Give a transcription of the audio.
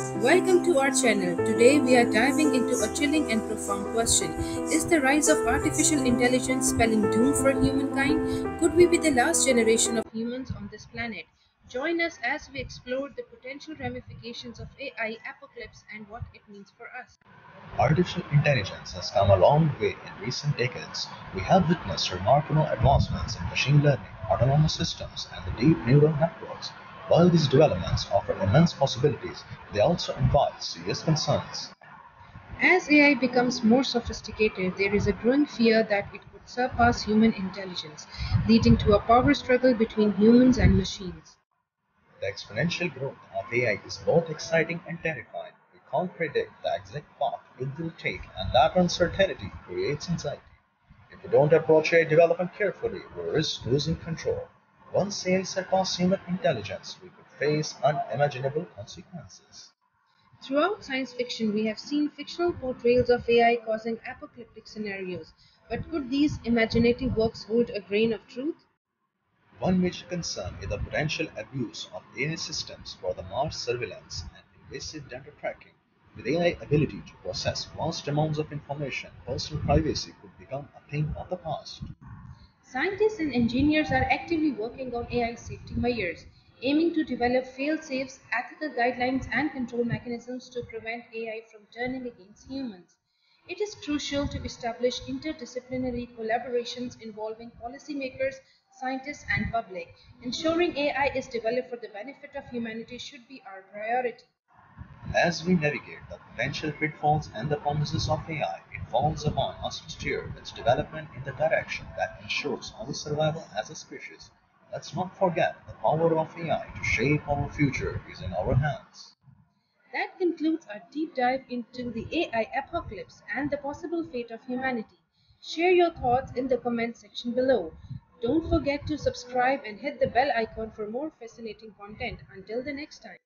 Welcome to our channel. Today we are diving into a chilling and profound question. Is the rise of artificial intelligence spelling doom for humankind? Could we be the last generation of humans on this planet? Join us as we explore the potential ramifications of AI apocalypse and what it means for us. Artificial intelligence has come a long way in recent decades. We have witnessed remarkable advancements in machine learning, autonomous systems, and the deep neural networks. While these developments offer immense possibilities, they also invite serious concerns. As AI becomes more sophisticated, there is a growing fear that it could surpass human intelligence, leading to a power struggle between humans and machines. The exponential growth of AI is both exciting and terrifying. We can't predict the exact path it will take, and that uncertainty creates anxiety. If we don't approach AI development carefully, we risk losing control. Once AI surpasses human intelligence, we could face unimaginable consequences. Throughout science fiction, we have seen fictional portrayals of AI causing apocalyptic scenarios. But could these imaginative works hold a grain of truth? One major concern is the potential abuse of AI systems for the mass surveillance and invasive data tracking. With AI ability to process vast amounts of information, personal privacy could become a thing of the past. Scientists and engineers are actively working on AI safety measures, aiming to develop fail-safes, ethical guidelines, and control mechanisms to prevent AI from turning against humans. It is crucial to establish interdisciplinary collaborations involving policymakers, scientists, and public. Ensuring AI is developed for the benefit of humanity should be our priority. As we navigate the potential pitfalls and the promises of AI, it falls upon us to steer its development in the direction that ensures our survival as a species. Let's not forget the power of AI to shape our future is in our hands. That concludes our deep dive into the AI apocalypse and the possible fate of humanity. Share your thoughts in the comment section below. Don't forget to subscribe and hit the bell icon for more fascinating content. Until the next time.